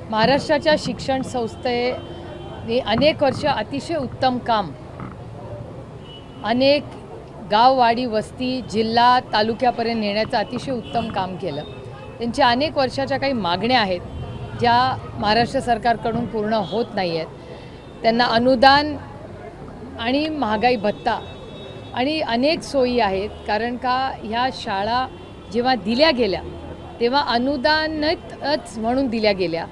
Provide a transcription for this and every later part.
महाराष्ट्राच्या शिक्षण संस्थेने अनेक वर्ष अतिशय उत्तम काम, अनेक गाववाडी वस्ती जिल्हा तालुक्यापर्यंत नेण्याचं अतिशय उत्तम काम केलं। त्यांच्या अनेक वर्षाच्या काही मागण्या आहेत ज्या महाराष्ट्र सरकारकडून पूर्ण होत नाही आहेत। त्यांना अनुदान आणि महागाई भत्ता आणि अनेक सोयी आहेत, कारण का ह्या शाळा जेव्हा दिल्या गेल्या तेव्हा अनुदानितच म्हणून दिल्या गेल्या।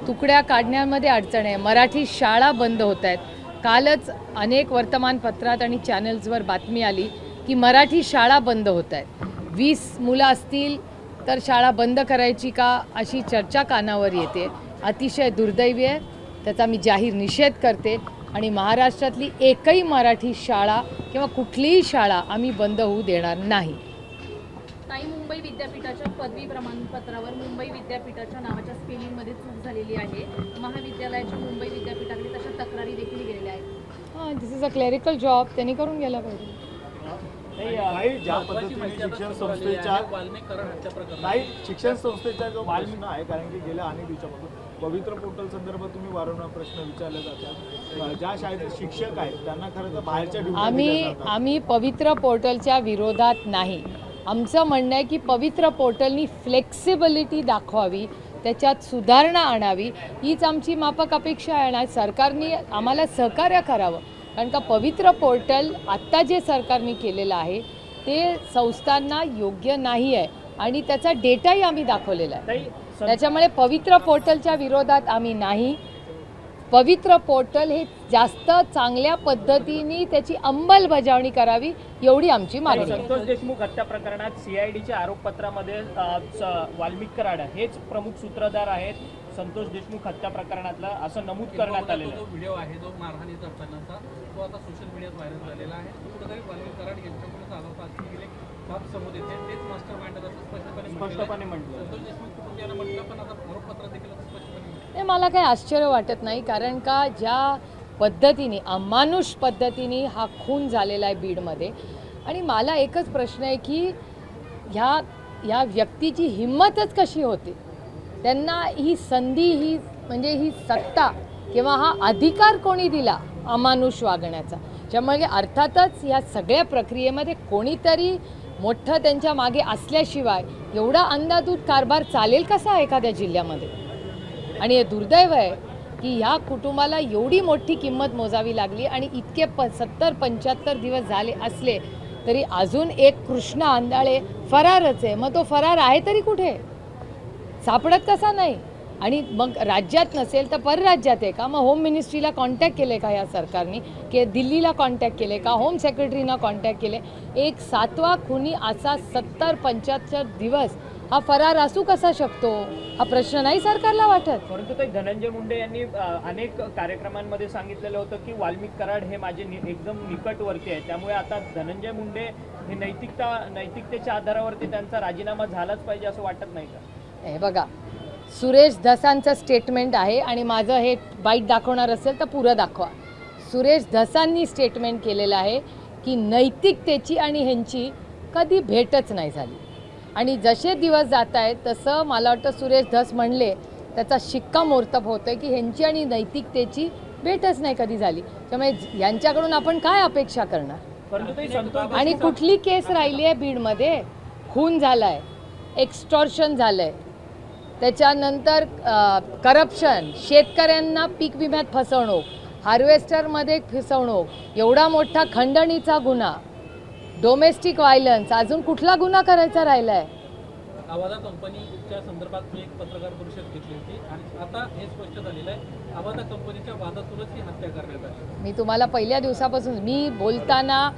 तुकड्या काढण्यामध्ये अडचण आहे। मराठी शाळा बंद होत आहेत। कालच अनेक वर्तमानपत्रात आणि चॅनल्सवर बातमी आली की मराठी शाळा बंद होत आहेत। 20 मुलं असतील तर शाळा बंद करायची का अशी चर्चा कानावर येते। अतिशय दुर्दैवी आहे, त्याचा मी जाहीर निषेध करते आणि महाराष्ट्रातली एकही मराठी शाळा किंवा कुठलीही शाळा आम्ही बंद होऊ देणार नाही। ताई, मुंबई विद्यापीठाच्या पदवी प्रमाणपत्रावर मुंबई विद्यापीठाच्या नावाच्या स्पेलिंगमध्ये चूक झालेली आहे। महाविद्यालयाच्या मुंबई विद्यापीठाकडे तशा तक्रारी देखील गेलेल्या आहेत। हां, दिस इज अ क्लेरिकल जॉब, त्यांनी करून गेला पाहिजे। ज्या पद्धतीने शिक्षण संस्थेचा जो प्रश्न आहे, कारण की गेल्या अनेक दिवसापासून पवित्र पोर्टल संदर्भात तुम्ही वारंवार प्रश्न विचारले जातात। ज्या शाळेत शिक्षक आहेत त्यांना खरं तर बाहेरच्या आम्ही पवित्र पोर्टलच्या विरोधात नाही। आमचं म्हणणं आहे की पवित्र पोर्टलनी फ्लेक्सिबिलिटी दाखवावी, त्याच्यात सुधारणा आणावी, हीच आमची माफक अपेक्षा आहे आणि सरकारने आम्हाला सहकार्य करावं। कारण का पवित्र पोर्टल आत्ता जे सरकारने केलेलं आहे ते संस्थांना योग्य नाही आहे आणि त्याचा डेटाही आम्ही दाखवलेला आहे। त्याच्यामुळे पवित्र पोर्टलच्या विरोधात आम्ही नाही। पवित्र पोर्टल हे जास्त चांगल्या पद्धतीने त्याची अंमलबजावणी करावी एवढी आमची मागणी आहे। संतोष देशमुख हत्या प्रकरणात सीआयडीच्या आरोपपत्रामध्ये वाल्मिक कराड हेच प्रमुख सूत्रधार आहेत। संतोष देशमुख हत्या प्रकरणातला असं नमूद करण्यात आलेलं आहे। जो व्हिडिओ आहे जो मारहाणीचा प्रकरणाचा तो आता सोशल मीडियात व्हायरल झालेला आहे। कुठेतरी वाल्मिक कराड यांच्याकडून आरोपाची गेले बाब समोर येते, तेच मास्टर माइंड असं स्पष्टपणे म्हटलं। संतोष देशमुख कुटुंबियांना म्हटलं, पण आता आरोपपत्र देखील असं स्पष्टपणे हे मला काही आश्चर्य वाटत नाही, कारण का ज्या पद्धतीने अमानुष पद्धतीने हा खून झालेला आहे बीडमध्ये, आणि मला एकच प्रश्न आहे की ह्या व्यक्तीची हिंमतच कशी होते, त्यांना ही संधी, ही सत्ता किंवा हा अधिकार कोणी दिला अमानुष वागण्याचा। त्यामुळे अर्थातच या सगळ्या प्रक्रियेमध्ये कोणीतरी मोठं त्यांच्या मागे असल्याशिवाय एवढा अंधाधूत कारभार चालेल कसा एखाद्या जिल्ह्यामध्ये। आणि हे दुर्दैव आहे की ह्या कुटुंबाला एवढी मोठी किंमत मोजावी लागली आणि इतके 70-75 दिवस झाले असले तरी अजून एक कृष्ण आंधळे फरारच आहे। मग तो फरार आहे तरी कुठे, सापडत कसा नाही? आणि मग राज्यात नसेल तर परराज्यात आहे का? मग होम मिनिस्ट्रीला कॉन्टॅक्ट केले का या सरकारने, की दिल्लीला कॉन्टॅक्ट केले का, होम सेक्रेटरीना कॉन्टॅक्ट केले? एक 7वा खुनी असा 70-75 दिवस हा फरार असू कसा शकतो, हा प्रश्न नाही सरकारला वाटत? परंतु ते धनंजय मुंडे यांनी अनेक कार्यक्रमांमध्ये सांगितलेलं होतं की वाल्मिक कराड हे माझे एकदम निकटवर्ती आहे, त्यामुळे आता धनंजय मुंडे हे नैतिकतेच्या आधारावरती त्यांचा राजीनामा झालाच पाहिजे असं वाटत नाही का? हे बघा, सुरेश धसांचं स्टेटमेंट आहे आणि माझं हे बाईट दाखवणार असेल तर पुरं दाखवा। सुरेश धसांनी स्टेटमेंट केलेलं आहे की नैतिकतेची आणि ह्यांची कधी भेटच नाही झाली, आणि जसे दिवस जात आहेत तसं मला वाटतं सुरेश धस म्हणले त्याचा शिक्कामोर्तब होतं आहे की ह्यांची आणि नैतिकतेची भेटच नाही कधी झाली। त्यामुळे यांच्याकडून आपण काय अपेक्षा करणार? परंतु आणि कुठली केस राहिली आहे बीडमध्ये? खून झाला आहे, एक्स्टॉर्शन झालं आहे, त्याच्यानंतर करप्शन, शेतकऱ्यांना पीक विम्यात फसवणूक, हार्वेस्टरमध्ये फसवणूक, एवढा मोठा खंडणीचा गुन्हा, डोमेस्टिक व्हायलन्स, अजून कुठला गुन्हा करायचा राहिला आहे? आवाजा कंपनीच्या संदर्भात मी एक पत्रकार परिषद घेतली होती आणि आता हे स्पष्ट झालेलं आहे, आवाजा कंपनीच्या वादातूनच ही हत्या करण्यात आली। मी तुम्हाला पहिल्या दिवसापासून मी बोलताना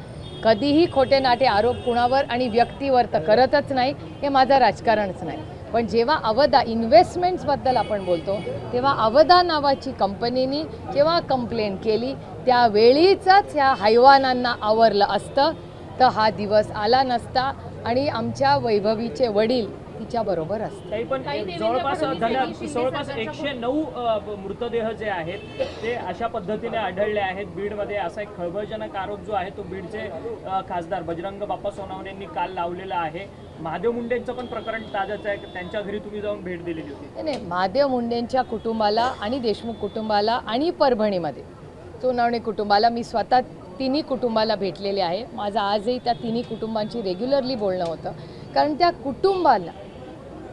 कधीही खोटे नाटे आरोप कुणावर आणि व्यक्तीवर तर करतच नाही, हे माझं राजकारणच नाही। पण जेव्हा अवधा इन्व्हेस्टमेंट्सबद्दल आपण बोलतो तेव्हा अवधा नावाची कंपनीने जेव्हा कंप्लेंट केली त्यावेळीच ह्या हैवानांना आवरलं असतं तर हा दिवस आला नसता आणि आमच्या वैभवीचे वडील तिच्याबरोबर असते. काही पण काही देवेंद्र जवळपास फडणवीस यांनी शिंदे जवळपास सरकारच्या 109 मृतदेह जे आहेत ते अशा पद्धतीने आढळले आहेत बीडमध्ये. असा एक खळबळजनक आरोप जो आहे तो बीडचे खासदार बजरंग बाप्पा सोनवणे यांनी काल लावलेला आहे. महादेव मुंडेंचं पण प्रकरण ताजंच आहे, त्यांच्या घरी तुम्ही जाऊन भेट दिलेली होती. नाही, महादेव मुंडेंच्या कुटुंबाला आणि देशमुख कुटुंबाला आणि परभणीमध्ये सोनवणे कुटुंबाला मी स्वतः तिन्ही कुटुंबाला भेटलेले आहे. माझं आजही त्या तिन्ही कुटुंबांची रेग्युलरली बोलणं होतं, कारण त्या कुटुंबाला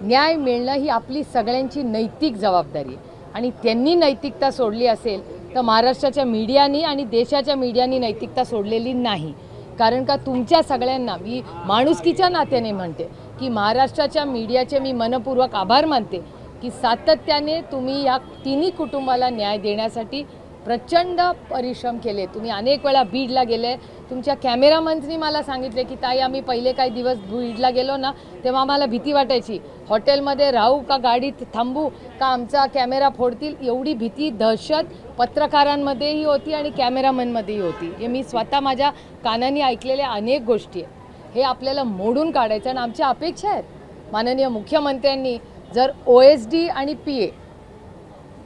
न्याय मिळणं ही आपली सगळ्यांची नैतिक जबाबदारी आहे. आणि त्यांनी नैतिकता सोडली असेल तर महाराष्ट्राच्या मीडियानी आणि देशाच्या मीडियानी नैतिकता सोडलेली नाही. कारण का तुमच्या सगळ्यांना मी माणुसकीच्या नात्याने म्हणते की महाराष्ट्राच्या मीडियाचे मी मनपूर्वक आभार मानते की सातत्याने तुम्ही या तिन्ही कुटुंबाला न्याय देण्यासाठी प्रचंड परिश्रम केले. तुम्ही अनेक वेळा बीडला गेले. तुमच्या कॅमेरामन्सनी मला सांगितले की ताई आम्ही पहिले काही दिवस बीडला गेलो ना तेव्हा आम्हाला भीती वाटायची, हॉटेलमध्ये राहू का गाडीत थांबू का आमचा कॅमेरा फोडतील, एवढी भीती दहशत पत्रकारांमध्येही होती आणि कॅमेरामनमध्येही होती. हे मी स्वतः माझ्या कानाने ऐकलेल्या अनेक गोष्टी आहेत. हे आपल्याला मोडून काढायचं आणि आमच्या अपेक्षा आहेत माननीय मुख्यमंत्र्यांनी जर OSD आणि PA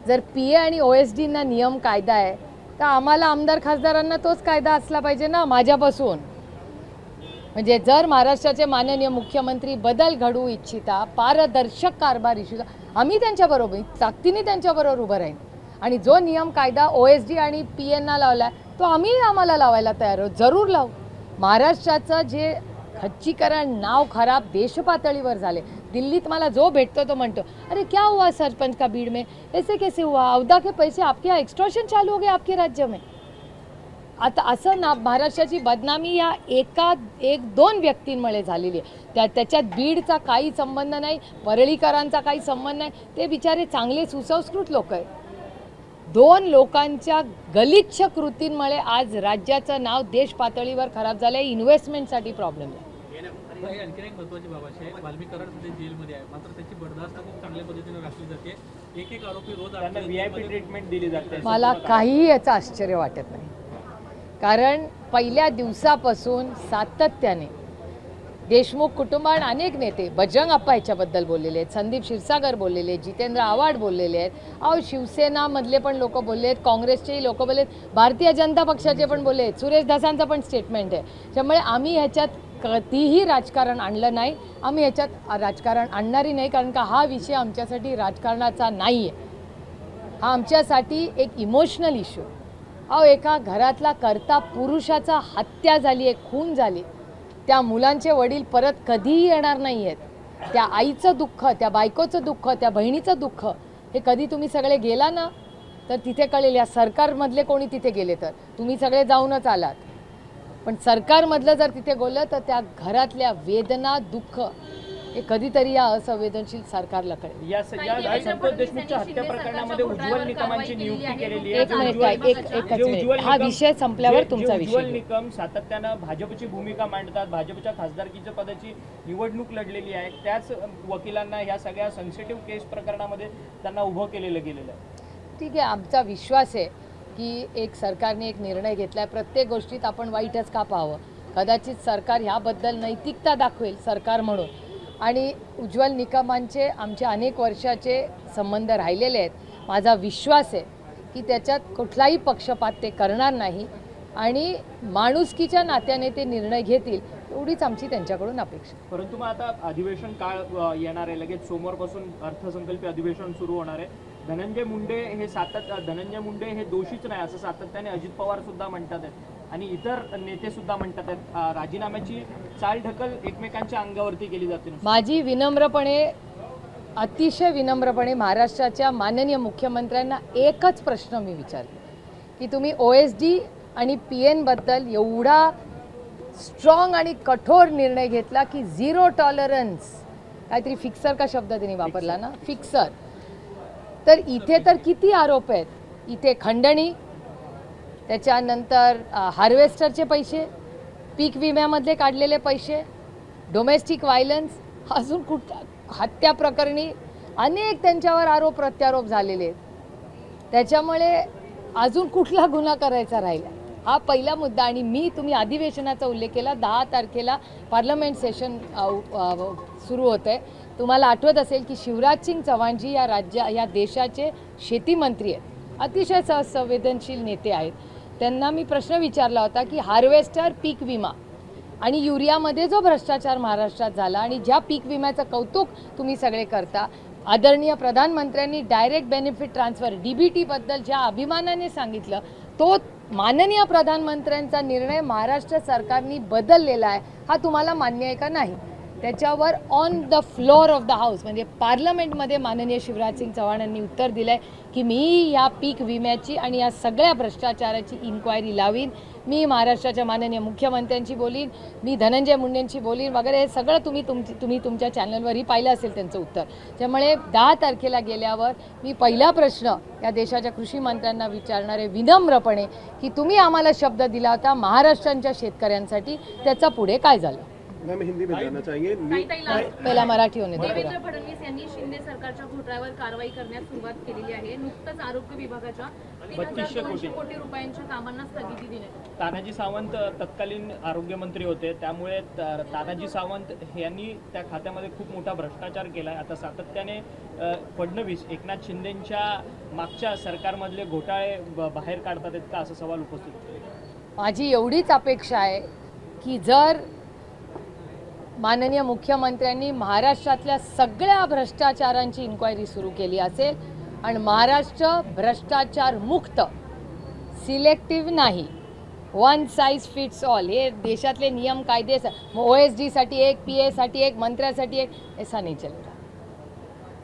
जर PA आणि OSDना नियम कायदा आहे तर आम्हाला आमदार खासदारांना तोच कायदा असला पाहिजे ना माझ्यापासून. म्हणजे जर महाराष्ट्राचे माननीय मुख्यमंत्री बदल घडवू इच्छिता, पारदर्शक कारभार इच्छिता, आम्ही त्यांच्याबरोबर ताकदीने त्यांच्याबरोबर उभं राहीन. आणि जो नियम कायदा OSD आणि PAंना लावला तो आम्हाला लावायला तयार आहोत, जरूर लावू. महाराष्ट्राचं जे खच्चीकरण नाव खराब देशपातळीवर झाले. दिल्लीत मला जो भेटतो तो म्हणतो अरे क्या हुआ सरपंच का बीड में, ऐसे कैसे हुआ, अवधा के पैसे आपके यहाँ एक्सटॉर्शन चालू हो गए आपके राज्य में. आता असं ना महाराष्ट्राची बदनामी या एक दोन व्यक्तींमुळे झालेली आहे. त्याच्यात बीडचा काही संबंध नाही, परळीकरांचा काही संबंध नाही. ते बिचारे चांगले सुसंस्कृत लोक आहेत. दोन लोकांच्या गलिच्छ कृतींमुळे आज राज्याचं नाव देश पातळीवर खराब झालं आहे. इन्व्हेस्टमेंटसाठी प्रॉब्लेम आहे. आणखी एक महत्त्वाची बाब अशी आहे, वाल्मिक कराड सध्या जेलमध्ये आहे, मात्र त्याची बर्दास्त खूप चांगल्या पद्धतीने राखली जाते. एक आरोपी रोज त्यांना VIP ट्रीटमेंट दिली जाते. मला काही याचं आश्चर्य वाटत नाही, कारण पहिल्या दिवसापासून सातत्याने देशमुख कुटुंब आणि अनेक नेते बजरंग अप्पा याच्याबद्दल बोललेले आहेत, संदीप क्षीरसागर बोललेले आहेत, जितेंद्र आव्हाड बोललेले आहेत, शिवसेनामधले पण लोक बोलले आहेत, काँग्रेसचेही लोक बोलले आहेत, भारतीय जनता पक्षाचे पण बोलले आहेत, सुरेश धसांचं पण स्टेटमेंट आहे. त्यामुळे आम्ही ह्याच्यात कधीही राजकारण आणलं नाही, आम्ही ह्याच्यात राजकारण आणणारही नाही. कारण का हा विषय आमच्यासाठी राजकारणाचा नाही आहे, हा आमच्यासाठी एक इमोशनल इश्यू. एका घरातला कर्ता पुरुषाचा हत्या झाली आहे, खून झाली, त्या मुलांचे वडील परत कधीही येणार नाही आहेत. त्या आईचं दुःख, त्या बायकोचं दुःख, त्या बहिणीचं दुःख हे कधी तुम्ही सगळे गेला ना तर तिथे कळेल. या सरकारमधले कोणी तिथे गेले तर तुम्ही सगळे जाऊनच आलात, पण सरकारमधलं जर तिथे बोललं तर त्या घरातल्या वेदना दुःख हे कधीतरी या असंवेदनशील सरकारला कळेल. या संतोष देशमुखच्या हत्या प्रकरणामध्ये उज्ज्वल निकमांची नियुक्ती केलेली आहे. एक मिनिट, एकच मिनिट, हा विषय संपल्यावर तुमचा उज्ज्वल विषय. निकम सातत्यानं भाजपची भूमिका मांडतात, भाजपच्या खासदारकीच्या पदाची निवडणूक लढलेली आहे. त्याच वकिलांना या सगळ्या सेन्सिटिव्ह केस प्रकरणामध्ये त्यांना उभं केलेलं गेलेलं आहे. ठीक आहे, आमचा विश्वास आहे की एक सरकारने एक निर्णय घेतला आहे. प्रत्येक गोष्टीत आपण वाईटच का पाहावं. कदाचित सरकार ह्याबद्दल नैतिकता दाखवेल सरकार म्हणून. आणि उज्ज्वल निकमांचे आमचे अनेक वर्षाचे संबंध राहिलेले आहेत. माझा विश्वास आहे की त्याच्यात कुठलाही पक्षपात ते करणार नाही आणि माणुसकीच्या नात्याने ते निर्णय घेतील, एवढीच आमची त्यांच्याकडून अपेक्षा. परंतु मग आता अधिवेशन काळ येणार आहे, लगेच सोमवारपासून अर्थसंकल्पीय अधिवेशन सुरू होणार आहे. धनंजय मुंडे हे दोषीच नाही असं सातत्याने अजित पवार सुद्धा म्हणतात आहेत आणि इतर नेते सुद्धा म्हणतात आहेत. राजीनाम्याची चालढकल एकमेकांच्या अंगावरती केली जाते. माझी अतिशय विनम्रपणे महाराष्ट्राच्या माननीय मुख्यमंत्र्यांना एकच प्रश्न मी विचारले की तुम्ही OSD आणि PNबद्दल एवढा स्ट्रॉंग आणि कठोर निर्णय घेतला की 0 टॉलरन्स, काहीतरी फिक्सर का शब्द त्यांनी वापरला ना, फिक्सर. तर इथे तर किती आरोप आहेत. इथे खंडणी, त्याच्यानंतर हार्वेस्टरचे पैसे, पीक विम्यामधले काढलेले पैसे, डोमेस्टिक व्हायलन्स, अजून हत्या प्रकरणी अनेक त्यांच्यावर आरोप प्रत्यारोप झालेले आहेत. त्याच्यामुळे अजून कुठला गुन्हा करायचा राहिला, हा पहिला मुद्दा. आणि तुम्ही अधिवेशनाचा उल्लेख केला, 10 तारखेला पार्लमेंट सेशन सुरू होतं आहे. तुम्हाला आठवत असेल की शिवराज सिंग चौहानजी या देशाचे शेतीमंत्री आहेत, अतिशय संवेदनशील नेते आहेत. त्यांना मी प्रश्न विचारला होता की हार्वेस्टर, पीक विमा आणि युरियामध्ये जो भ्रष्टाचार महाराष्ट्रात झाला आणि ज्या पीक विम्याचं कौतुक तुम्ही सगळे करता, आदरणीय प्रधानमंत्र्यांनी डायरेक्ट बेनिफिट ट्रान्सफर DBTबद्दल ज्या अभिमानाने सांगितलं, तो माननीय प्रधानमंत्र्यांचा निर्णय महाराष्ट्र सरकारने बदललेला आहे, हा तुम्हाला मान्य आहे का नाही? त्याच्यावर on the floor of the house म्हणजे पार्लमेंटमध्ये माननीय शिवराज सिंग चौहान यांनी उत्तर दिलं आहे की मी या पीक विम्याची आणि या सगळ्या भ्रष्टाचाराची इन्क्वायरी लावीन. मी महाराष्ट्राच्या माननीय मुख्यमंत्र्यांची बोलीन, मी धनंजय मुंडेंची बोलीन वगैरे. हे सगळं तुम्ही तुमच्या चॅनलवरही पाहिलं असेल त्यांचं उत्तर. त्यामुळे 10 तारखेला गेल्यावर मी पहिला प्रश्न या देशाच्या कृषी मंत्र्यांना विचारणारे विनम्रपणे की तुम्ही आम्हाला शब्द दिला होता महाराष्ट्राच्या शेतकऱ्यांसाठी, त्याचा पुढे काय झालं? मैं हिंदी में जानना चाहेंगे पहिला मराठी होने दे. देवेंद्र फडणवीस यांनी शिंदे सरकारच्या घोटाळ्यावर कारवाई करण्यास सुरुवात केलेली आहे. नुकतंच आरोग्य विभागाच्या 3,200 कोटी रुपयांच्या कामांना स्थगिती देण्यात आली. तानाजी सावंत तत्कालीन आरोग्यमंत्री होते, त्यामुळे तानाजी सावंत यांनी त्या खात्यामध्ये खूप मोठा भ्रष्टाचार केला आहे. आता सातत्याने फडणवीस एकनाथ शिंदेंच्या मागच्या सरकारमधले घोटाळे बाहेर काढतात आहेत का, असा सवाल उपस्थित होतो. माझी एवढीच अपेक्षा आहे की जर माननीय मुख्यमंत्र्यांनी महाराष्ट्रातल्या सगळ्या भ्रष्टाचारांची इन्क्वायरी सुरू केली असेल आणि महाराष्ट्र भ्रष्टाचार मुक्त, सिलेक्टिव्ह नाही, वन साईज फिट्स ऑल, हे देशातले नियम कायदे OSD-साठी एक, PA-साठी एक, मंत्र्यासाठी एक, ऐसा नाही चलता.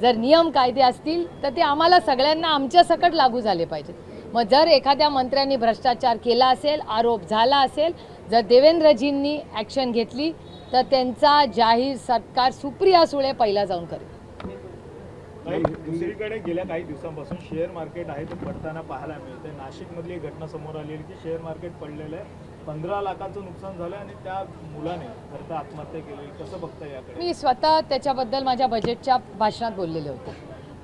जर नियम कायदे असतील तर ते आम्हाला सगळ्यांना आमच्या सकट लागू झाले पाहिजेत. मग जर एखाद्या मंत्र्यांनी भ्रष्टाचार केला असेल, आरोप झाला असेल, जर देवेंद्रजींनी ॲक्शन घेतली तर त्यांचा जाहीर सत्कार सुप्रिया सुळे पहिला जाऊन करेल. दुसरीकडे गेल्या काही दिवसांपासून शेअर मार्केट आहे ते पडताना पाहायला मिळते. नाशिकमधली एक घटना समोर आली की शेअर मार्केट पडलेलं आहे, 15 लाखाचं नुकसान झालं आणि त्या मुलाने खरं तर आत्महत्या केली. कसं बघता याकडे? मी स्वतः त्याच्याबद्दल माझ्या बजेटच्या भाषणात बोललेले होते,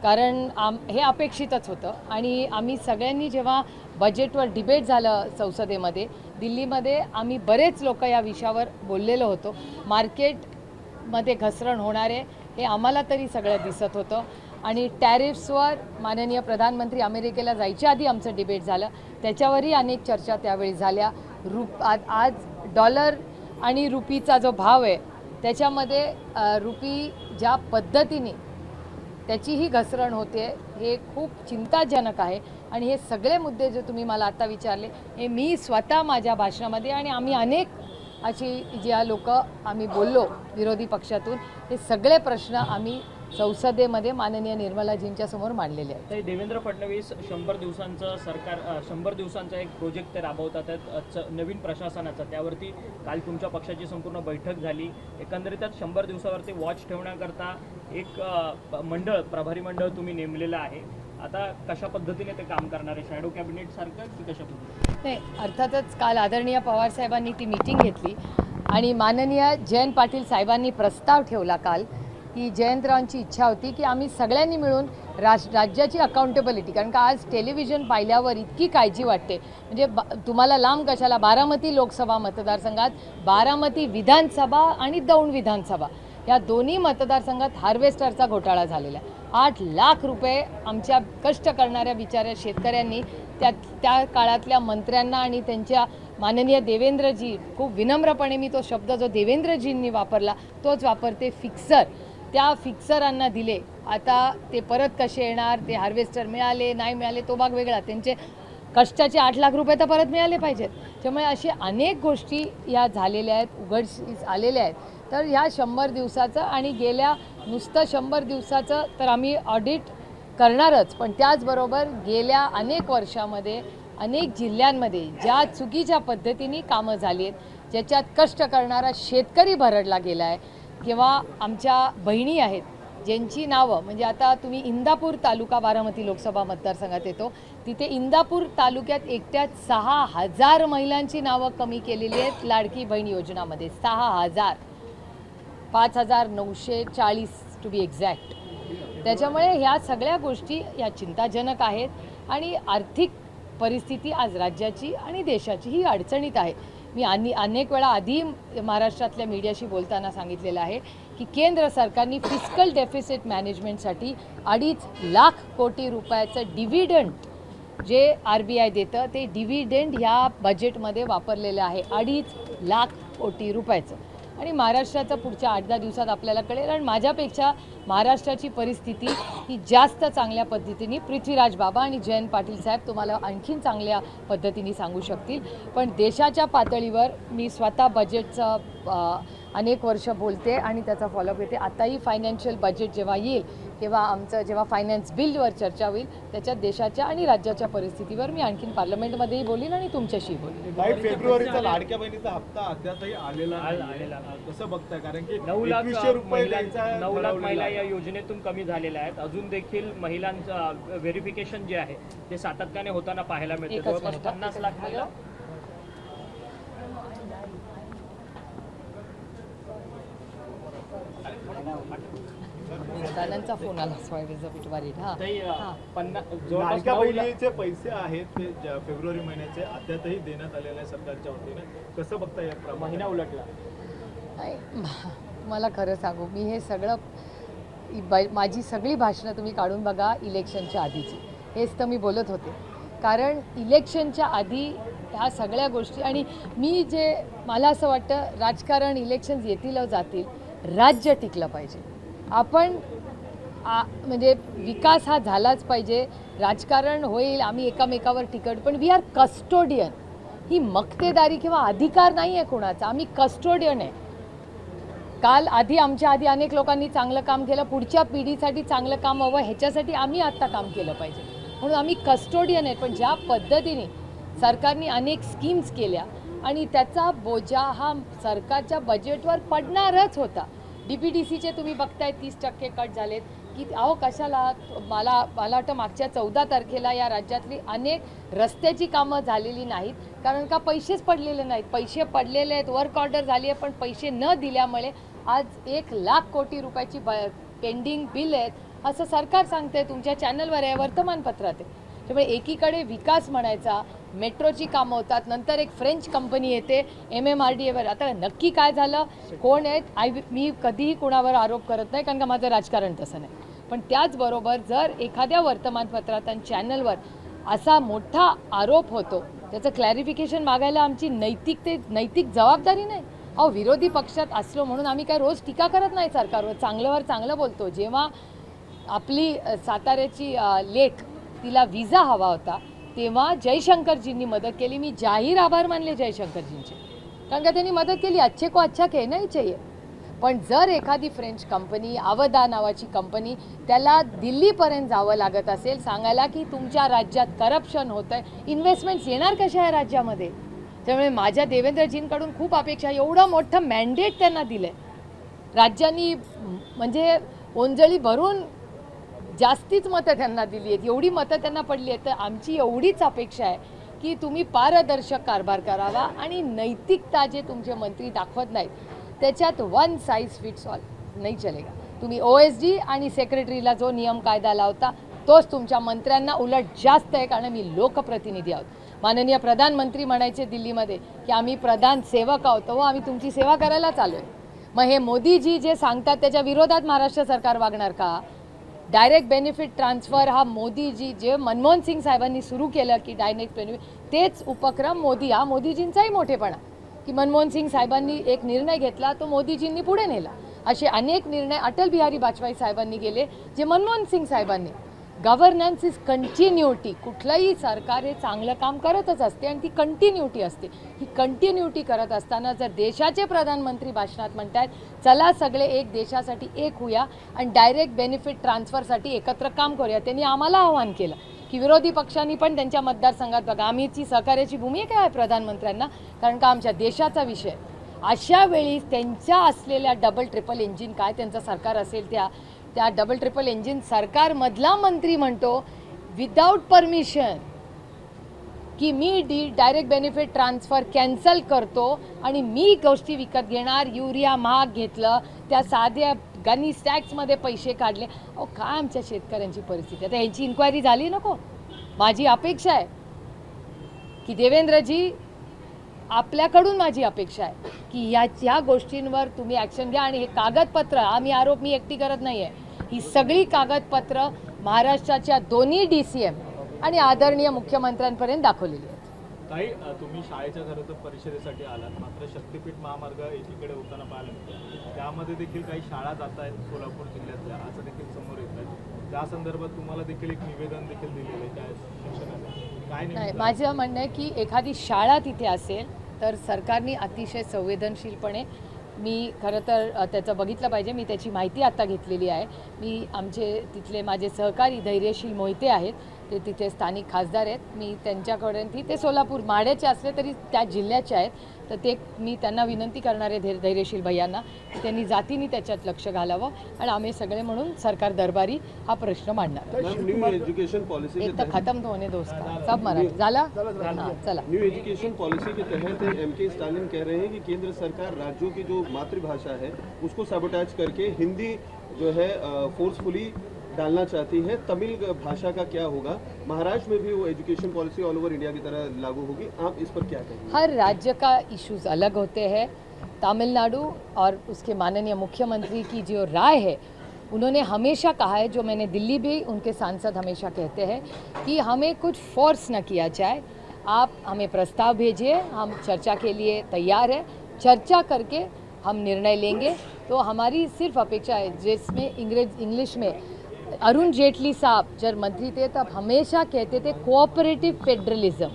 कारण हे अपेक्षितच होतं. आणि आम्ही सगळ्यांनी जेव्हा बजेटवर डिबेट झालं संसदेमध्ये, दिल्लीमध्ये, आम्ही बरेच लोक या विषयावर बोललेलो होतो. मार्केटमध्ये घसरण होणार आहे हे आम्हाला तरी सगळं दिसत होतं. आणि टॅरिफ्सवर माननीय प्रधानमंत्री अमेरिकेला जायच्या आधी आमचं डिबेट झालं, त्याच्यावरही अनेक चर्चा त्यावेळी झाल्या. आज डॉलर आणि रुपीचा जो भाव आहे त्याच्यामध्ये रुपी ज्या पद्धतीने त्याचीही घसरण होते हे खूप चिंताजनक आहे. आणि हे सगळे मुद्दे जे तुम्ही मला आता विचारले हे मी स्वतः माझ्या भाषणामध्ये आणि आम्ही अनेक अशी ज्या लोक आम्ही बोललो विरोधी पक्षातून, हे सगळे प्रश्न आम्ही संसदेमध्ये माननीय निर्मलाजींच्या समोर मांडलेले आहेत. तर देवेंद्र फडणवीस 100 दिवसांचं सरकार 100 दिवसांचा एक प्रोजेक्ट ते राबवतात आहेत नवीन प्रशासनाचा. त्यावरती काल तुमच्या पक्षाची संपूर्ण बैठक झाली. एकंदरीतच 100 दिवसावरती वॉच ठेवण्याकरता एक मंडळ, प्रभारी मंडळ तुम्ही नेमलेलं आहे. आता कशा पद्धतीने ते काम करणार आहे, शॅडो कॅबिनेट सारखं की कशा पद्धतीने? नाही, अर्थातच काल आदरणीय पवार साहेबांनी ती मीटिंग घेतली आणि माननीय जयंत पाटील साहेबांनी प्रस्ताव ठेवला काल की जयंतरावांची इच्छा होती की आम्ही सगळ्यांनी मिळून राज्याची अकाउंटेबिलिटी, कारण का आज टेलिव्हिजन पाहिल्यावर इतकी काळजी वाटते. म्हणजे तुम्हाला लांब कशाला, बारामती लोकसभा मतदारसंघात, बारामती विधानसभा आणि दौंड विधानसभा या दोन्ही मतदारसंघात हार्वेस्टरचा घोटाळा झालेला आहे. 8 लाख रुपये आमच्या कष्ट करणाऱ्या बिचाऱ्या शेतकऱ्यांनी त्या काळातल्या मंत्र्यांना आणि त्यांच्या माननीय देवेंद्रजी, खूप विनम्रपणे मी तो शब्द जो देवेंद्रजींनी वापरला तोच वापरते, फिक्सर, त्या फिक्सरांना दिले. आता ते परत कसे येणार, ते हार्वेस्टर मिळाले नाही मिळाले तो भाग वेगळा, त्यांचे कष्टाचे 8 लाख रुपये तर परत मिळाले पाहिजेत. त्यामुळे अशी अनेक गोष्टी या झालेल्या आहेत, उघडकीस आलेल्या आहेत. तर ह्या 100 दिवसाचं आणि गेल्या नुसतं 100 दिवसाचं तर आम्ही ऑडिट करणारच, पण त्याचबरोबर गेल्या अनेक वर्षामध्ये अनेक जिल्ह्यांमध्ये ज्या चुकीच्या पद्धतीने कामं झाली आहेत, ज्याच्यात कष्ट करणारा शेतकरी भरडला गेला आहे, किंवा आमच्या बहिणी आहेत ज्यांची नावं, म्हणजे आता तुम्ही इंदापूर तालुका बारामती लोकसभा मतदारसंघात येतो, तिथे इंदापूर तालुक्यात एकट्यात 6,000 महिलांची नावं कमी केलेली आहेत लाडकी बहीण योजनामध्ये. 6,000, 5,940 टू बी एक्झॅक्ट. त्याच्यामुळे ह्या सगळ्या गोष्टी या चिंताजनक आहेत आणि आर्थिक परिस्थिती आज राज्याची आणि देशाची ही अडचणीत आहे. मी अनेक वेळा आधी महाराष्ट्रातल्या मीडियाशी बोलताना सांगितलेलं आहे की केंद्र सरकारने फिस्कल डेफिसिट मॅनेजमेंटसाठी 2.5 लाख कोटी रुपयाचं डिव्हिडंड जे RBI देतं ते डिव्हिडंड ह्या बजेटमध्ये वापरलेलं आहे 2.5 लाख कोटी रुपयाचं. आणि महाराष्ट्राचं पुढच्या 8-10 दिवसात आपल्याला कळेल. आणि माझ्यापेक्षा महाराष्ट्राची परिस्थिती ही जास्त चांगल्या पद्धतीने पृथ्वीराज बाबा आणि जयंत पाटील साहेब तुम्हाला आणखीन चांगल्या पद्धतीने सांगू शकतील. पण देशाच्या पातळीवर मी स्वतः बजेटचं अनेक वर्ष बोलते आणि त्याचा फॉलोअप येते. आताही फायनान्शियल बजेट जेव्हा येईल किंवा आमचं जेव्हा फायनान्स बिलवर चर्चा होईल त्याच्यात देशाच्या आणि राज्याच्या परिस्थितीवर मी आणखीन पार्लमेंटमध्येही बोलीन आणि तुमच्याशी बोलीन. काही फेब्रुवारीचा लाडक्या बहिणीचा हप्ता अद्यापही आलेला नाही. कसं बघताय? कारण की 9 लाख 2100 रुपये महिला 9 लाख महिला या योजनेतून कमी झालेल्या आहेत. अजून देखील महिलांचं व्हेरिफिकेशन जे आहे ते सातत्याने होताना पाहायला मिळते. एकच जवळपास मिनिट. 50 लाख महिला दादांचा फोन आला विद्यापीठवारी. हां ताई, हां. 50 जवळपास लाडक्या 9 लाख बहिणीचे पैसे आहेत ते फेब्रुवारी महिन्याचे अद्यापही देण्यात आलेले आहे सरकारच्या वतीने. कसं बघताय या प्रमाणे? महिना उलटला. नाही, मला खरं सांगू, मी हे सगळं माझी सगळी भाषणं तुम्ही काढून बघा इलेक्शनच्या आधीची. हेच तर मी बोलत होते. कारण इलेक्शनच्या आधी ह्या सगळ्या गोष्टी आणि मला असं वाटतं राजकारण इलेक्शन्स येतील जातील, राज्य टिकलं पाहिजे. आपण म्हणजे विकास हा झालाच पाहिजे. राजकारण होईल, आम्ही एकामेकावर टिकट, पण वी आर कस्टोडियन. ही मक्तेदारी किंवा अधिकार नाही आहे कोणाचा. आम्ही कस्टोडियन आहे. आमच्या आधी अनेक लोकांनी चांगलं काम केलं. पुढच्या पिढीसाठी चांगलं काम हवं ह्याच्यासाठी आम्ही आत्ता काम केलं पाहिजे. म्हणून आम्ही कस्टोडियन आहे. पण ज्या पद्धतीने सरकारने अनेक स्कीम्स केल्या आणि त्याचा बोजा हा सरकारच्या बजेटवर पडणारच होता. DPTCचे तुम्ही बघताय 30% कट झालेत की अहो कशाला. मला वाटतं मागच्या 14 तारखेला या राज्यातली अनेक रस्त्याची कामं झालेली नाहीत कारण का पैसेच पडलेले नाहीत. पैसे पडलेले आहेत, वर्क ऑर्डर झाली आहे, पण पैसे न दिल्यामुळे आज 1 लाख कोटी रुपयाची पेंडिंग बिल आहेत असं सरकार सांगते. तुमच्या चॅनलवर आहे, वर्तमानपत्रात आहे. त्यामुळे एकीकडे विकास म्हणायचा, मेट्रोची कामं होतात, नंतर एक फ्रेंच कंपनी येते MMRDAवर. आता नक्की काय झालं, कोण आहेत, मी कधीही कोणावर आरोप करत नाही कारण का माझं राजकारण तसं नाही. पण त्याचबरोबर जर एखाद्या वर्तमानपत्रात आणि चॅनलवर असा मोठा आरोप होतो त्याचं क्लॅरिफिकेशन मागायला आमची नैतिक जबाबदारी नाही. अहो विरोधी पक्षात असलो म्हणून आम्ही काय रोज टीका करत नाही सरकारवर. चांगल्यावर चांगलं बोलतो. जेव्हा आपली साताऱ्याची लेक तिला विजा हवा होता तेव्हा जयशंकरजींनी मदत केली. मी जाहीर आभार मानले जयशंकरजींचे कारण का त्यांनी मदत केली. अच्छे को अच्छा कहना ही चाहिए. पण जर एखादी फ्रेंच कंपनी आवदा नावाची कंपनी त्याला दिल्लीपर्यंत जावं लागत असेल सांगायला की तुमच्या राज्यात करप्शन होतं आहे, इन्व्हेस्टमेंट्स येणार कशा आहे राज्यामध्ये. त्यामुळे माझ्या देवेंद्रजींकडून खूप अपेक्षा. एवढं मोठं मॅन्डेट त्यांना दिलं आहे राज्यांनी, म्हणजे ओंजळी भरून जास्तीच मतं त्यांना दिली आहेत. एवढी मतं त्यांना पडली आहेत. तर आमची एवढीच अपेक्षा आहे की तुम्ही पारदर्शक कारभार करावा आणि नैतिकता जे तुमचे मंत्री दाखवत नाहीत त्याच्यात वन साईज फिट्स ऑल नाही चलेगा. तुम्ही OSD आणि सेक्रेटरीला जो नियम कायदा लावता तोच तुमच्या मंत्र्यांना उलट जास्त आहे कारण मी लोकप्रतिनिधी आहोत. माननीय प्रधानमंत्री म्हणायचे दिल्लीमध्ये की आम्ही प्रधान सेवक आहोत व आम्ही तुमची सेवा करायला चालू आहे. मग हे मोदीजी जे सांगतात त्याच्या विरोधात महाराष्ट्र सरकार वागणार का. डायरेक्ट बेनिफिट ट्रान्सफर हा मोदीजी जे मनमोहन सिंग साहेबांनी सुरू केलं की डायरेक्ट बेनिफिट तेच उपक्रम मोदीजींचाही मोठेपणा की मनमोहन सिंग साहेबांनी एक निर्णय घेतला तो मोदीजींनी पुढे नेला. असे अनेक निर्णय अटल बिहारी वाजपेयी साहेबांनी गेले जे मनमोहन सिंग साहेबांनी. Governance is continuity. कुठलंही सरकार हे चांगलं काम करतच असते आणि ती कंटिन्युटी असते. ही कंटिन्युटी करत असताना जर देशाचे प्रधानमंत्री भाषणात म्हणतात चला सगळे एक देशासाठी एक होऊया आणि डायरेक्ट बेनिफिट ट्रान्सफरसाठी एकत्र काम करूया, त्यांनी आम्हाला आवाहन केलं की विरोधी पक्षांनी पण त्यांच्या मतदारसंघात बघा आम्हीची सहकार्याची भूमिका आहे प्रधानमंत्र्यांना कारण का आमच्या देशाचा विषय. अशा वेळी त्यांच्या असलेल्या डबल ट्रिपल इंजिन काय त्यांचं सरकार असेल त्या डबल ट्रिपल इंजिन सरकारमधला मंत्री म्हणतो विदाऊट परमिशन की मी डायरेक्ट बेनिफिट ट्रान्सफर कॅन्सल करतो आणि मी गोष्टी विकत घेणार. युरिया महाग घेतलं, त्या साध्या गनी स्टॅक्समध्ये पैसे काढले. अहो काय आमच्या शेतकऱ्यांची परिस्थिती. आता ह्यांची इन्क्वायरी झाली नको. माझी अपेक्षा आहे की देवेंद्रजी आपल्याकडून माझी अपेक्षा आहे की ह्या गोष्टींवर तुम्ही ॲक्शन घ्या. आणि हे कागदपत्र, आम्ही आरोप मी एकटी करत नाही आहे, ही सगळी कागदपत्र महाराष्ट्राच्या दोन्ही DCM आणि आदरणीय मुख्यमंत्र्यांपर्यंत दाखवलेली आहेत. ताई, तुम्ही शाळेच्या खरं तर परिषदेसाठी आलात, मात्र शक्तीपीठ महामार्ग एकीकडे होताना पाहायला मिळतं. त्यामध्ये देखील काही शाळा जात आहेत सोलापूर जिल्ह्यातल्या, असं देखील समोर येत आहे. त्या संदर्भात तुम्हाला देखील एक निवेदन देखील दिलेलं आहे त्या शिक्षणाने, काय नाही, नेमकं? माझं म्हणणं आहे की एखादी शाळा तिथे असेल तर सरकारने अतिशय संवेदनशीलपणे, मी खरं तर त्याचं बघितलं पाहिजे, मी त्याची माहिती आत्ता घेतलेली आहे. मी आमचे तिथले माझे सहकारी धैर्यशील मोहिते आहेत, ते तिथे स्थानिक खासदार आहेत, मी त्यांच्याकडे ते सोलापूर माढ्याचे असले तरी त्या जिल्ह्याचे आहेत, तर ते मी त्यांना विनंती करणार आहे धैर्यशील भैयांना की त्यांनी जातीने त्याच्यात लक्ष घालावं आणि आम्ही सगळे म्हणून सरकार दरबारी हा प्रश्न मांडणार. मैम, न्यू एजुकेशन पॉलिसी के एक तर तहत खत्म तो होने दो उसका, सब मराठी झाला. हां, चला. न्यू एजुकेशन पॉलिसी के तहत MK स्टालिन कह रहे हैं कि केंद्र सरकार राज्यों की जो मातृभाषा है उसको सबटाइज करके हिंदी जो है फोर्सफुली डालना चाहती है. तमिल भाषा का क्या होगा? महाराष्ट्र में भी वो education policy all over India की तरह लागू होगी. आप इस पर क्या कहेंगे? हर राज्य का इश्यूज अलग होते हैं. तमिलनाडु और उसके माननीय मुख्यमंत्री की जो राय है, उन्होंने हमेशा कहा है, जो मैंने दिल्ली भी उनके सांसद हमेशा कहते हैं कि हमें कुछ फोर्स न किया जाए. आप हमें प्रस्ताव भेजिए, हम चर्चा के लिए तैयार है, चर्चा करके हम निर्णय लेंगे. तो हमारी सिर्फ अपेक्षा है, जिसमें इंग्लिश में अरुण जेटली साहब जब मंत्री थे तब हमेशा कहते थे कोऑपरेटिव फेडरलिज्म.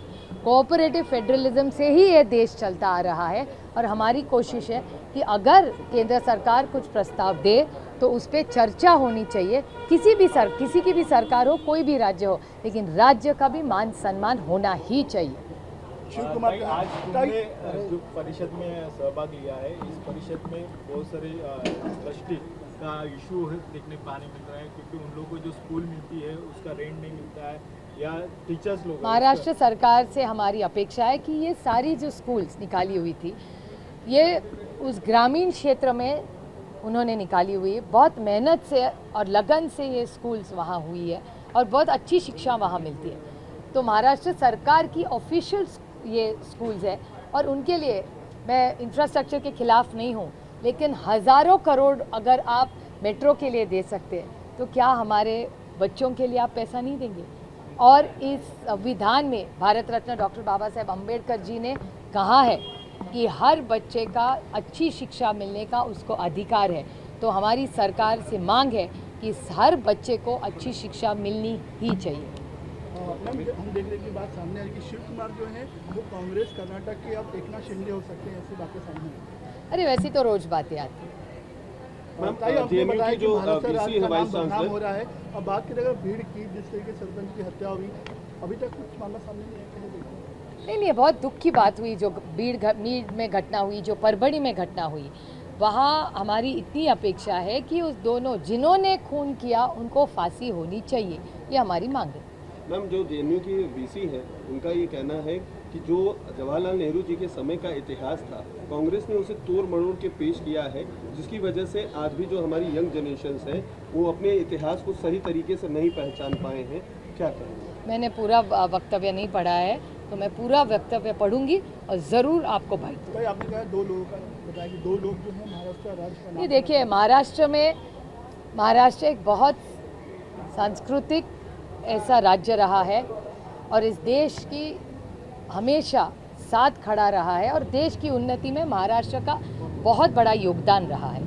कोऑपरेटिव फेडरलिज्म से ही ये देश चलता आ रहा है और हमारी कोशिश है कि अगर केंद्र सरकार कुछ प्रस्ताव दे तो उस पर चर्चा होनी चाहिए. किसी की भी सरकार हो, कोई भी राज्य हो, लेकिन राज्य का भी मान सम्मान होना ही चाहिए. ताई, आज तुमने जो परिषद में सहभाग लिया है, इस परिषद में बहुत सारे ट्रस्टी का इशू है देखने पाने मिल रहा है, क्योंकि उन लोगों को जो स्कूल मिलती है उसका रेंट नहीं मिलता है, या टीचर्स लोग महाराष्ट्र सरकार से हमारी अपेक्षा है कि ये सारी जो स्कूल्स निकाली हुई थी, ये उस ग्रामीण क्षेत्र में उन्होंने निकाली हुई है. बहुत मेहनत से और लगन से ये स्कूल्स वहाँ हुई है और बहुत अच्छी शिक्षा वहाँ मिलती है. तो महाराष्ट्र सरकार की ऑफिशियल ये स्कूल्स है और उनके लिए मैं इंफ्रास्ट्रक्चर के खिलाफ नहीं हूँ, लेकिन हज़ारों करोड़ अगर आप मेट्रो के लिए दे सकते हैं तो क्या हमारे बच्चों के लिए आप पैसा नहीं देंगे? और इस संविधान में भारत रत्न डॉक्टर बाबा साहेब अम्बेडकर जी ने कहा है कि हर बच्चे का अच्छी शिक्षा मिलने का उसको अधिकार है. तो हमारी सरकार से मांग है कि हर बच्चे को अच्छी शिक्षा मिलनी ही चाहिए. मैम, हम देखने की बात सामने आई कि शिव कुमार जो है वो कांग्रेस कर्नाटक के अब एकनाथ शिंदे हो सकते हैं, ऐसी बातें सामने आई. अरे वैसी तो रोज़ बातें आती हैं. मैम, ताई, आपने JMU बताया की कि जो महाराष्ट्र VC राज्य का वाइस नाम बदनाम चांसलर हो रहा है. अब बात करें अगर भीड़ की, जिस तरीके से सरपंच की हत्या हुई, अभी तक कुछ मामला सामने नहीं आया. कैसे देखते हैं? नहीं, बहुत दुख की बात हुई जो बीड़ में घटना हुई, जो परभणी में घटना हुई. वहाँ हमारी इतनी अपेक्षा है कि उस दोनों जिन्होंने खून किया उनको फांसी होनी चाहिए, ये हमारी मांग है. मैम, जो JNU की VC है उनका ये कहना है कि जो जवाहरलाल नेहरू जी के समय का इतिहास था, कांग्रेस ने उसे तोड़ मरोड़ के पेश किया है, जिसकी वजह से आज भी जो हमारी यंग जनरेशन्स है वो अपने इतिहास को सही तरीके से नहीं पहचान पाए हैं. क्या कहेंगे? मैंने पूरा वक्तव्य नहीं पढ़ा है, तो मैं पूरा वक्तव्य पढ़ूंगी और ज़रूर आपको भाई दूँ. ताई, आपने कहा 2 लोगों का बताया कि 2 लोग जो है महाराष्ट्र राज्य का ये नाम. देखिए, महाराष्ट्र एक बहुत सांस्कृतिक ऐसा राज्य रहा है और इस देश की हमेशा साथ खड़ा रहा है और देश की उन्नति में महाराष्ट्र का बहुत बड़ा योगदान रहा है.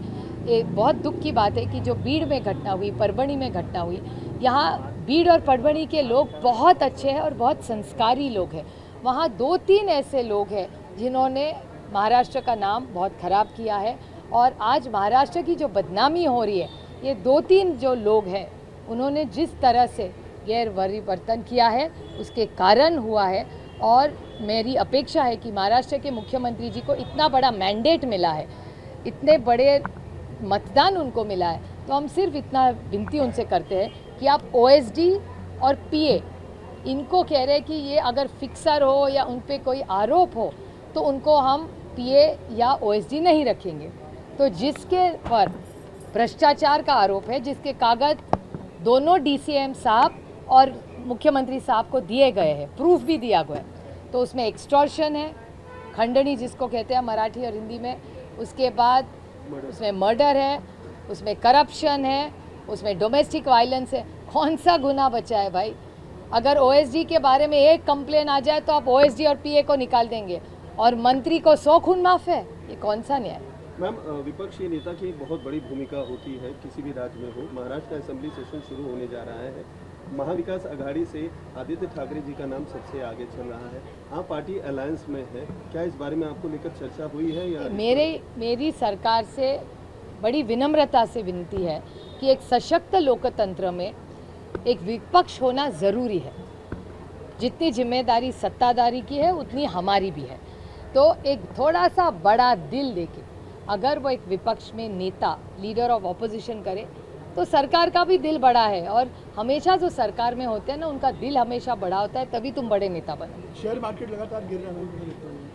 ये बहुत दुख की बात है कि जो बीड़ में घटना हुई, परभणी में घटना हुई, यहाँ बीड़ और परभणी के लोग बहुत अच्छे हैं और बहुत संस्कारी लोग हैं. वहाँ 2-3 ऐसे लोग हैं जिन्होंने महाराष्ट्र का नाम बहुत ख़राब किया है और आज महाराष्ट्र की जो बदनामी हो रही है, ये 2-3 जो लोग हैं उन्होंने जिस तरह से गैर परिवर्तन किया है उसके कारण हुआ है. और मेरी अपेक्षा है कि महाराष्ट्र के मुख्यमंत्री जी को इतना बड़ा मैंडेट मिला है, इतने बड़े मतदान उनको मिला है, तो हम सिर्फ इतना विनती उनसे करते हैं कि आप OSD और PA इनको कह रहे हैं कि ये अगर फिक्सर हो या उन पे कोई आरोप हो तो उनको हम PA या OSD नहीं रखेंगे. तो जिसके पर भ्रष्टाचार का आरोप है, जिसके कागज दोनों DCM साहब और मुख्यमंत्री साहब को दिए गए हैं, प्रूफ भी दिया गया है, तो उसमें एक्सटॉर्शन है, खंडनी जिसको कहते हैं मराठी और हिंदी में, उसके बाद उसमें मर्डर है, उसमें करप्शन है, उसमें डोमेस्टिक वायलेंस है। कौन सा गुनाह बचा है भाई? अगर ओएसडी के बारे में एक कंप्लेन आ जाए तो आप ओएसडी और पीए को निकाल देंगे और मंत्री को 100 खून माफ है। ये कौन सा न्याय? मैम, विपक्षी नेता की एक बहुत बड़ी भूमिका होती है किसी भी राज्य में हो। महाराष्ट्र का असेंबली सेशन शुरू होने जा रहा है। महाविकास आघाड़ी से आदित्य ठाकरे जी का नाम सबसे आगे चल रहा है। आप पार्टी अलायंस में है, क्या इस बारे में आपको लेकर चर्चा हुई है या? मेरी सरकार से बड़ी विनम्रता से विनती है कि एक सशक्त लोकतंत्र में एक विपक्ष होना ज़रूरी है। जितनी जिम्मेदारी सत्ताधारी की है उतनी हमारी भी है। तो एक थोड़ा सा बड़ा दिल लेके अगर वो एक विपक्ष में नेता, लीडर ऑफ ऑपोजिशन करे तो सरकार का भी दिल बड़ा है। और हमेशा जो सरकार में होते हैं ना, उनका दिल हमेशा बड़ा होता है, तभी तुम बड़े नेता बनो। शेयर मार्केट लगातार गिर रहा है।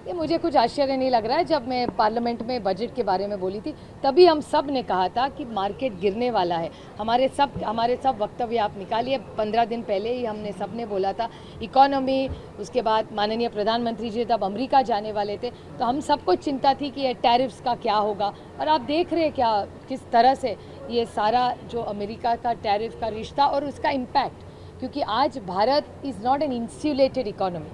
ये मुझे कुछ आश्चर्य नहीं लग रहा है। जब मैं पार्लियामेंट में बजट के बारे में बोली थी तभी हम सब ने कहा था कि मार्केट गिरने वाला है। हमारे सब वक्तव्य आप निकालिए, 15 दिन पहले ही हमने सब ने बोला था इकोनॉमी। उसके बाद माननीय प्रधानमंत्री जी तब अमेरिका जाने वाले थे, तो हम सबको चिंता थी कि ये टैरिफ्स का क्या होगा। और आप देख रहे हैं क्या किस तरह से ये सारा जो अमेरिका का टैरिफ का रिश्ता और उसका इम्पैक्ट, क्योंकि आज Bharat is not an insulated economy,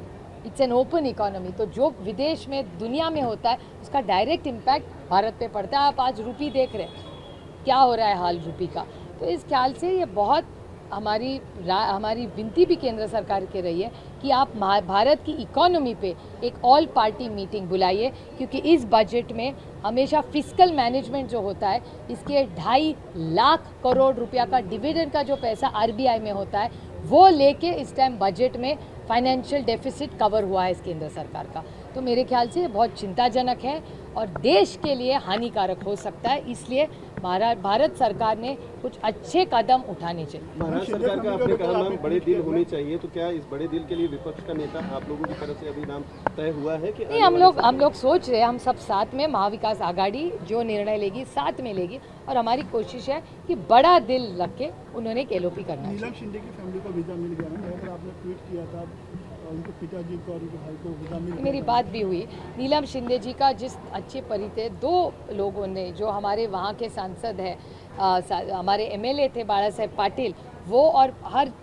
it's an open economy. तो जो विदेश में दुनिया में होता है उसका डायरेक्ट इम्पैक्ट भारत पे पड़ता है। आप आज रुपी देख रहे हैं क्या हो रहा है हाल रुपी का। तो इस ख्याल से ये बहुत हमारी विनती भी केंद्र सरकार के रही है कि आप भारत की इकोनॉमी पे एक ऑल पार्टी मीटिंग बुलाइए, क्योंकि इस बजट में हमेशा फिस्कल मैनेजमेंट जो होता है, इसके 2.5 लाख करोड़ रुपया का डिविडेंड का जो पैसा आरबीआई में होता है वो लेके इस टाइम बजट में फाइनेंशियल डेफिसिट कवर हुआ है इस केंद्र सरकार का। तो मेरे ख्याल से ये बहुत चिंताजनक है और देश के लिए हानिकारक हो सकता है। इसलिए भारत सरकार ने कुछ अच्छे कदम उठाने चाहिए। महाराष्ट्र सरकार का आपने कहा मैम बड़े दिल होने चाहिए, तो क्या इस बड़े दिल के लिए विपक्ष का नेता आप लोगों की तरफ से अभी नाम तय हुआ है कि नहीं? हम लोग सोच रहे हैं, हम सब साथ में, महाविकास आघाड़ी जो निर्णय लेगी साथ में लेगी और हमारी कोशिश है कि बड़ा दिल रख के उन्होंने एक एलओपी करना है। नीलम शिंदे की फैमिली को वीज़ा मिल गया है, अगर आपने ट्वीट किया था उनके पिताजी को और उनके भाई को वीज़ा मिल गया। मेरी बात भी हुई नीलम शिंदे जी का, जिस अच्छे परिचय 2 लोगों ने, जो हमारे वहाँ के सांसद हैं, हमारे एमएलए थे बाला साहेब पाटिल, वो और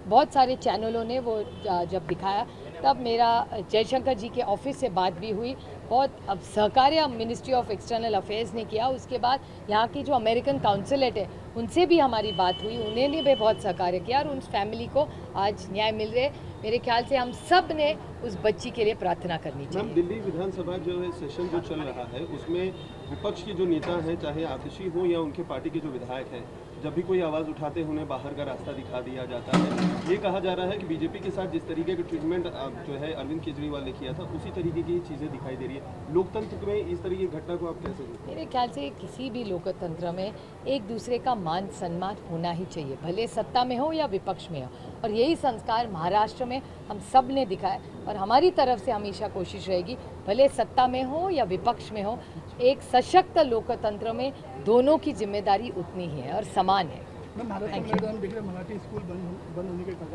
बहुत सारे चैनलों ने वो जब दिखाया तब मेरा जयशंकर जी के ऑफिस से बात भी हुई। बहुत अब सहकार्य मिनिस्ट्री ऑफ एक्सटर्नल अफेयर्स ने किया। उसके बाद यहाँ की जो अमेरिकन काउंसलेट है उनसे भी हमारी बात हुई, उन्होंने भी बहुत सहकार्य किया और उस फैमिली को आज न्याय मिल रहे। मेरे ख्याल से हम सब ने उस बच्ची के लिए प्रार्थना करनी चाहिए। मैम, दिल्ली विधानसभा जो है सेशन जो चल रहा है उसमें विपक्ष के जो नेता हैं, चाहे आतिशी हो या उनके पार्टी के जो विधायक हैं, जब भी कोई आवाज़ उठाते हैं उन्हें बाहर का रास्ता दिखा दिया जाता है। ये कहा जा रहा है कि बीजेपी के साथ जिस तरीके का ट्रीटमेंट जो है अरविंद केजरीवाल ने किया था उसी तरीके की चीज़ें दिखाई दे रही है। लोकतंत्र में इस तरह की घटना को आप कैसे देखते हैं? मेरे ख्याल से किसी भी लोकतंत्र में एक दूसरे का मान सम्मान होना ही चाहिए, भले सत्ता में हो या विपक्ष में हो। और यही संस्कार महाराष्ट्र में हम सब ने दिखाया और हमारी तरफ से हमेशा कोशिश रहेगी, भले सत्ता में हो या विपक्ष में हो, एक सशक्त लोकतंत्र में दोनों की जिम्मेदारी उतनी ही है और समान है।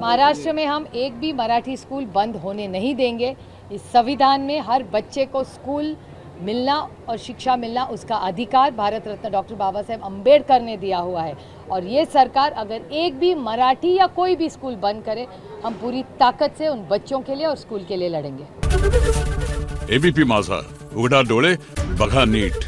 महाराष्ट्र में हम एक भी मराठी स्कूल बंद होने नहीं देंगे। इस संविधान में हर बच्चे को स्कूल मिलना और शिक्षा मिलना उसका अधिकार भारत रत्न डॉक्टर बाबा साहेब अम्बेडकर ने दिया हुआ है। और ये सरकार अगर एक भी मराठी या कोई भी स्कूल बंद करे, हम पूरी ताकत से उन बच्चों के लिए और स्कूल के लिए लड़ेंगे। एबीपी माझा, उघडा डोळे बघा नीट।